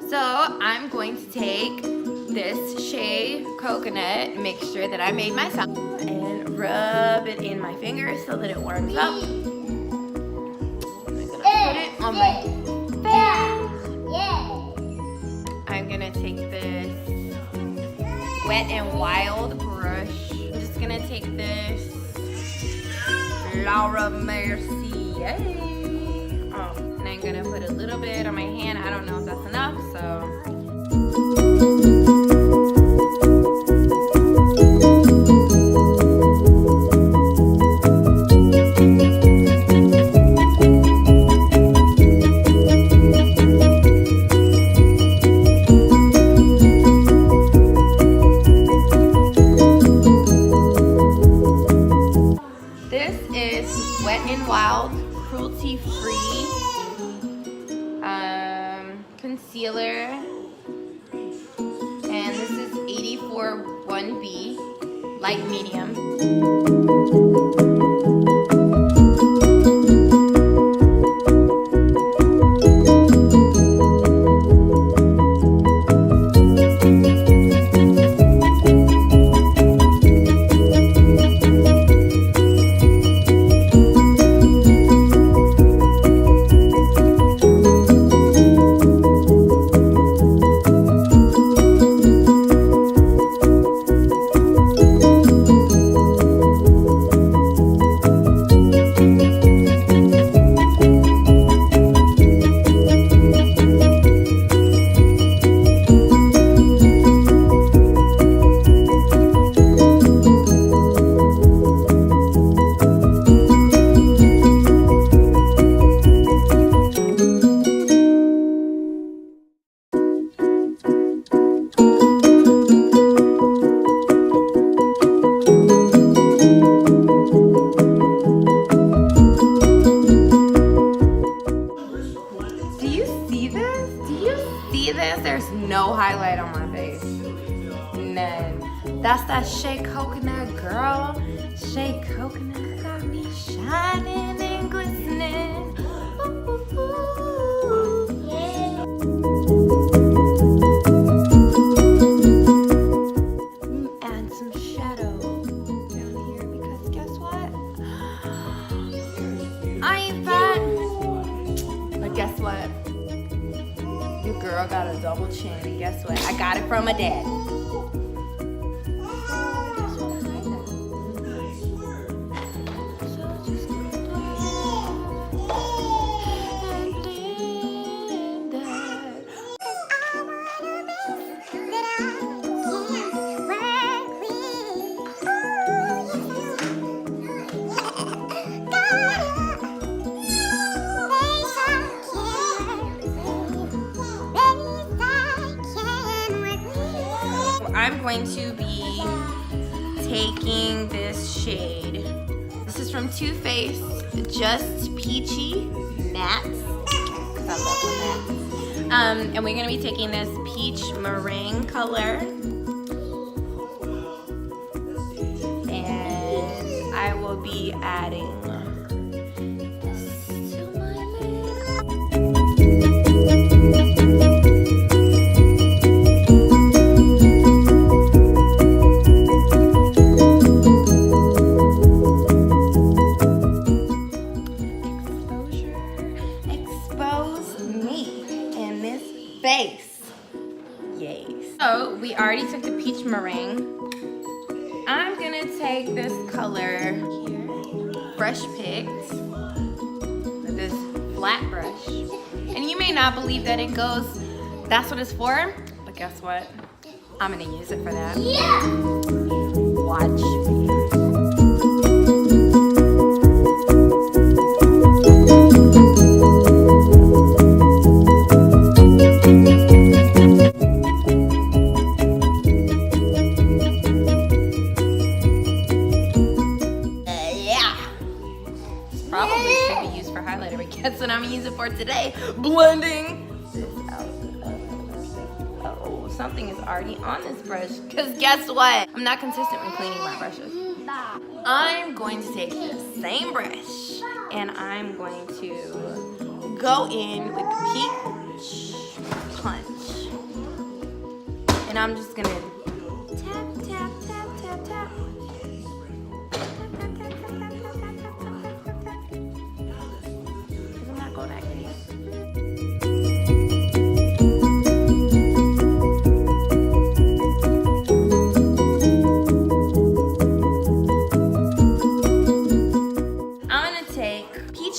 So I'm going to take this shea coconut mixture that I made myself and rub it in my fingers so that it warms up. I'm gonna put it on my face. I'm gonna take this Wet n Wild brush. I'm just gonna take this Laura Mercier. And I'm gonna put a little bit on my hand. I don't know if that's enough, so. This is Wet n Wild cruelty-free concealer, and this is 84 1B light medium. There's no highlight on my face. None. That's that shea coconut, girl. Shea coconut got me shining and glistening. Ooh, ooh, ooh. Yeah. Add some shadow down here because guess what? I ain't fat. But guess what? Your girl got a double chin, and guess what? I got it from my dad. I'm going to be taking this shade. This is from Too Faced, Just Peachy Matte. I love the matte. And we're gonna be taking this peach meringue color. And I will be adding this to my lid. Face. Yay. So we already took the peach meringue. I'm gonna take this color here, fresh picked, with this flat brush. And you may not believe that it goes, that's what it's for, but guess what? I'm gonna use it for that. Yeah. Watch me. Probably should be used for highlighter, but guess what I'm gonna use it for today? Blending this out. Oh, something is already on this brush, because guess what? I'm not consistent when cleaning my brushes. I'm going to take the same brush and I'm going to go in with peach punch. And I'm just gonna tap, tap, tap, tap, tap. Doesn't that go back in here?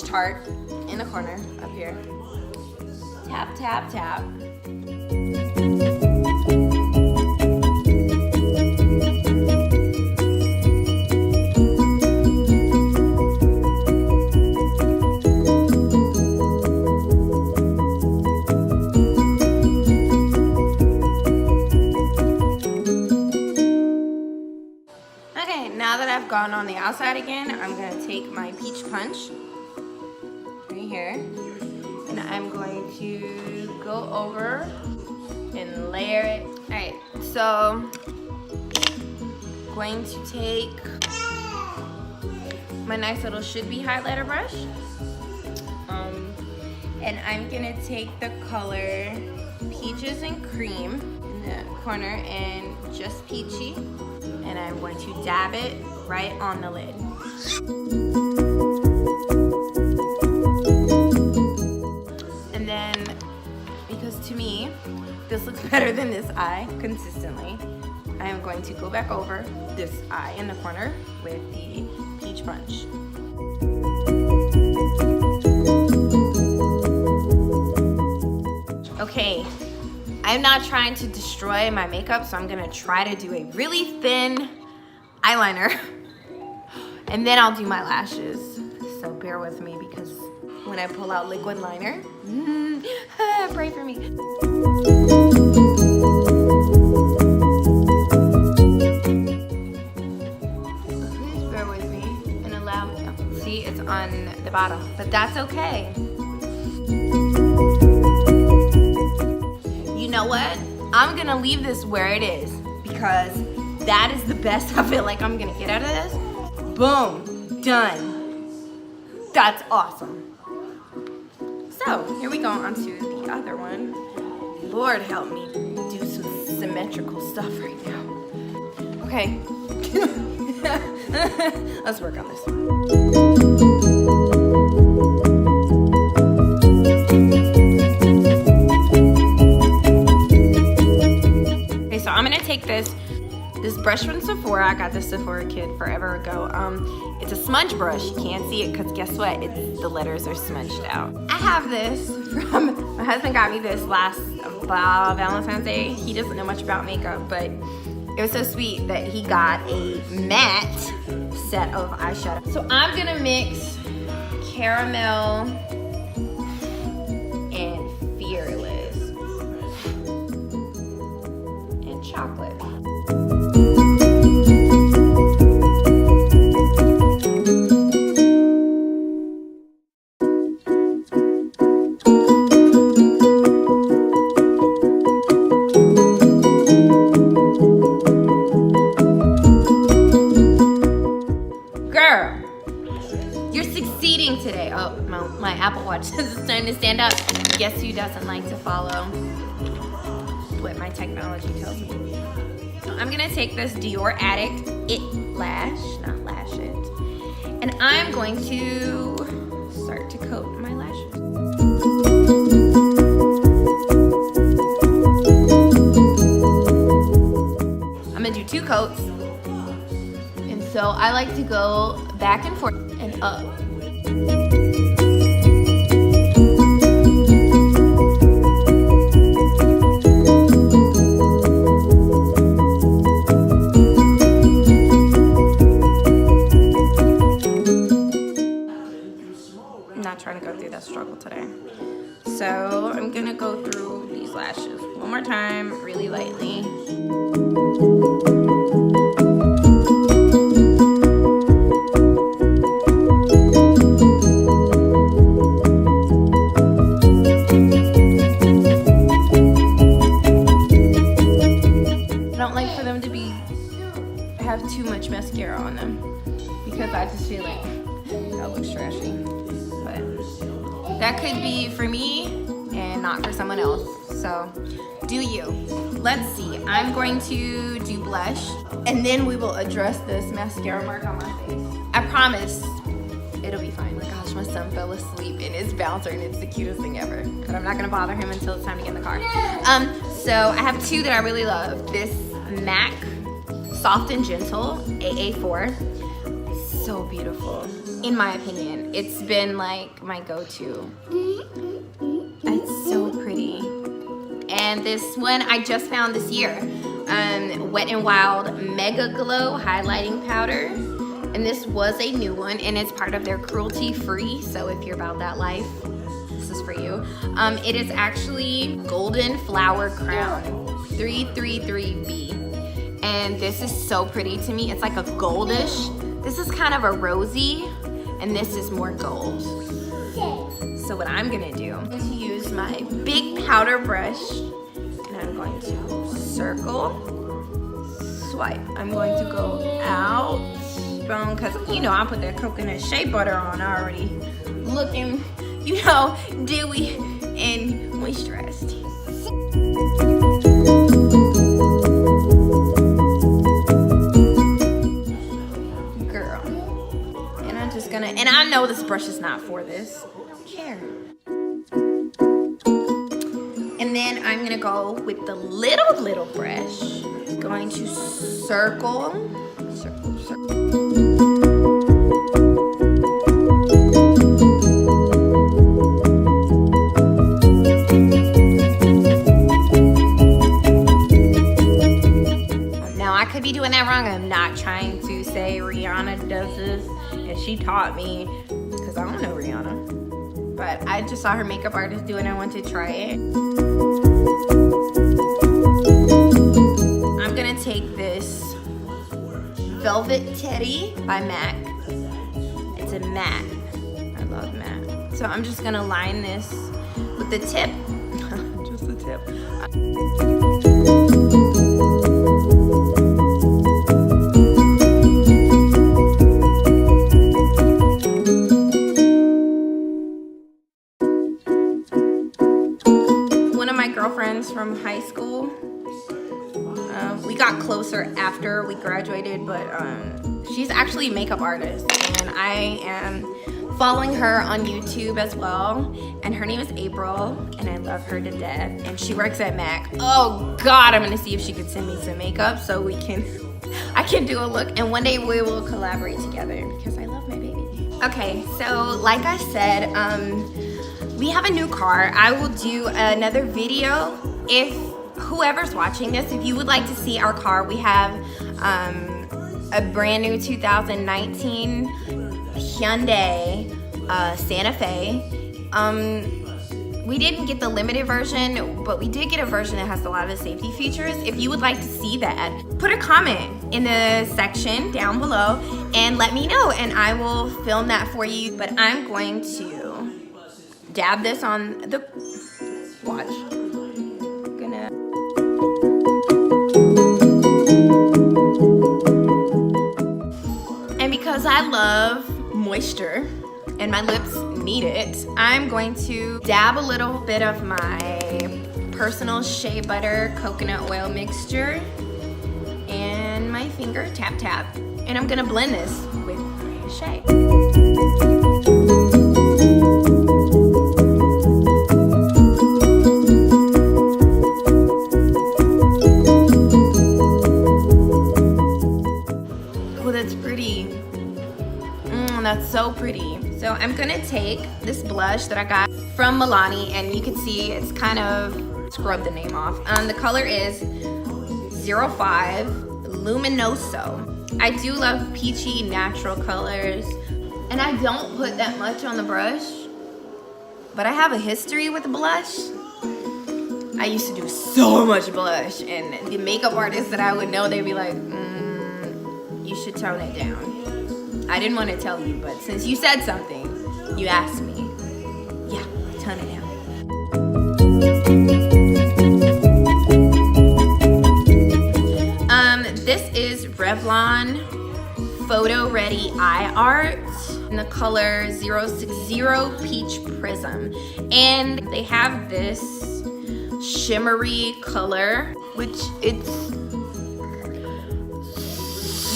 Tart in the corner up here. Tap, tap, tap. Okay, now that I've gone on the outside again, I'm gonna take my peach punch here, and I'm going to go over and layer it. All right, so going to take my nice little should-be highlighter brush, and I'm gonna take the color Peaches and Cream in the corner and Just Peachy, and I'm going to dab it right on the lid. To me, this looks better than this eye consistently. I am going to go back over this eye in the corner with the peach punch. Okay, I'm not trying to destroy my makeup, so I'm gonna try to do a really thin eyeliner and then I'll do my lashes. So bear with me because when I pull out liquid liner, pray for me. Please bear with me and allow me. See, it's on the bottom, but that's okay. You know what? I'm gonna leave this where it is because that is the best I feel like I'm gonna get out of this. Boom, done. That's awesome. So here we go onto the other one. Lord help me do some symmetrical stuff right now. Okay, let's work on this. Okay, so I'm gonna take this brush from Sephora. I got this Sephora kit forever ago. It's a smudge brush. You can't see it because guess what? The letters are smudged out. I have this from, my husband got me this last Valentine's Day. He doesn't know much about makeup, but it was so sweet that he got a matte set of eyeshadow. So I'm gonna mix caramel and Fearless and chocolate. Today. Oh, my Apple Watch is starting to stand up. Guess who doesn't like to follow what my technology tells me? So I'm gonna take this Dior Addict It Lash, not Lash It, and I'm going to start to coat my lashes. I'm gonna do 2 coats, and so I like to go back and forth and up. I'm not trying to go through that struggle today. So I'm gonna go through these lashes one more time, really lightly. Have too much mascara on them because I just feel like that looks trashy, but that could be for me, and and not for someone else. So do you. Let's see. I'm going to do blush, and then we will address this mascara mark on my face. I promise it'll be fine. Oh my gosh, my son fell asleep in his bouncer, and it's the cutest thing ever. But I'm not gonna bother him until it's time to get in the car. So I have two that I really love. This MAC Soft and Gentle AA4. So beautiful, in my opinion. It's been like my go-to. It's so pretty. And this one I just found this year. Wet n Wild Mega Glow Highlighting Powder. And this was a new one, and it's part of their cruelty-free. So if you're about that life, this is for you. It is actually Golden Flower Crown 333B. And this is so pretty to me. It's like a goldish. This is kind of a rosy, and this is more gold. So what I'm gonna do, I'm going to use my big powder brush, and I'm going to circle, swipe. I'm going to go out, boom, because you know I put that coconut shea butter on already. Looking, you know, dewy and moisturized. And I know this brush is not for this. I don't care. And then I'm gonna go with the little brush. Going to circle. Now I could be doing that wrong. I'm not trying to say Rihanna does this. And she taught me, because I don't know Rihanna, but I just saw her makeup artist do it and I wanted to try it. I'm gonna take this Velvet Teddy by MAC. It's a matte. I love matte. So I'm just gonna line this with the tip. Just the tip. Girlfriends from high school. We got closer after we graduated, but she's actually a makeup artist, and I am following her on YouTube as well. And her name is April, and I love her to death. And she works at MAC. Oh God, I'm gonna see if she could send me some makeup so I can do a look, and one day we will collaborate together because I love my baby. Okay, so like I said, we have a new car. I will do another video. If whoever's watching this, if you would like to see our car, we have a brand new 2019 Hyundai Santa Fe. We didn't get the limited version, but we did get a version that has a lot of the safety features. If you would like to see that, put a comment in the section down below and let me know, and I will film that for you. But I'm going to dab this on the watch. And because I love moisture and my lips need it, I'm going to dab a little bit of my personal shea butter coconut oil mixture and my finger tap tap, and I'm gonna blend this with shea. That's so pretty. So I'm gonna take this blush that I got from Milani, and you can see it's kind of, scrub the name off. The color is 05 Luminoso. I do love peachy natural colors, and I don't put that much on the brush, but I have a history with blush. I used to do so much blush, and the makeup artists that I would know, they'd be like, you should tone it down. I didn't want to tell you, but since you said something, you asked me. Yeah, tone it down. This is Revlon Photo Ready Eye Art. in the color 060 Peach Prism. And they have this shimmery color, which it's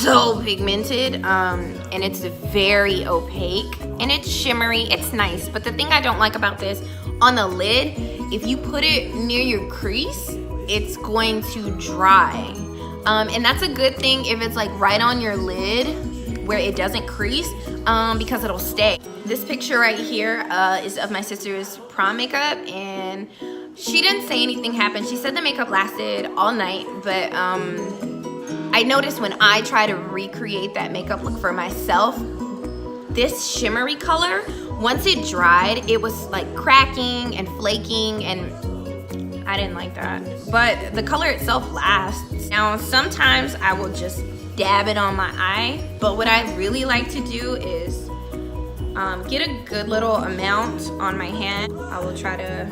so pigmented, and it's very opaque, and it's shimmery. It's nice, but the thing I don't like about this, on the lid, if you put it near your crease, it's going to dry. And that's a good thing if it's like right on your lid where it doesn't crease, because it'll stay. This picture right here is of my sister's prom makeup, and she didn't say anything happened. She said the makeup lasted all night, but I noticed when I try to recreate that makeup look for myself, this shimmery color, once it dried, it was like cracking and flaking, and I didn't like that. But the color itself lasts. Now, sometimes I will just dab it on my eye, but what I really like to do is get a good little amount on my hand. I will try to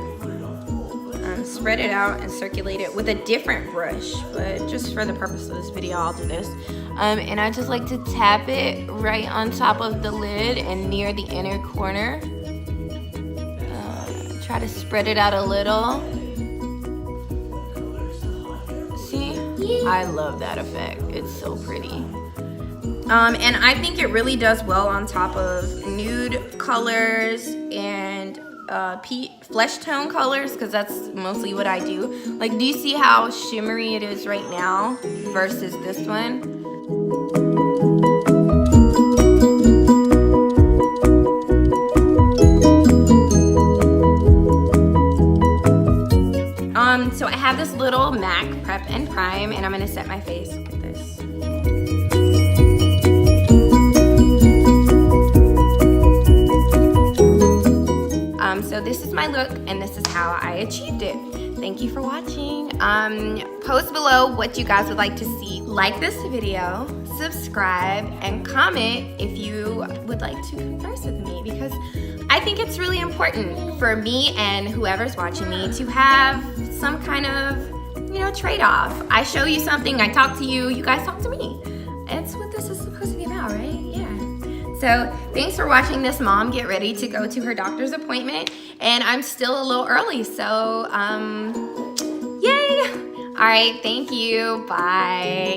spread it out and circulate it with a different brush, but just for the purpose of this video, I'll do this. And I just like to tap it right on top of the lid and near the inner corner. Try to spread it out a little. See? I love that effect. It's so pretty. And I think it really does well on top of nude colors and flesh tone colors, because that's mostly what I do. Like, do you see how shimmery it is right now versus this one? So I have this little MAC Prep and Prime, and I'm gonna set my face with this. So this is my look, and this is how I achieved it. Thank you for watching. Post below what you guys would like to see. Like this video, subscribe, and comment if you would like to converse with me, because I think it's really important for me and whoever's watching me to have some kind of, you know, trade-off. I show you something, I talk to you, you guys talk to me. That's what this is supposed to be about, right? Yeah. So thanks for watching this mom get ready to go to her doctor's appointment, and I'm still a little early, so yay! All right, thank you, bye.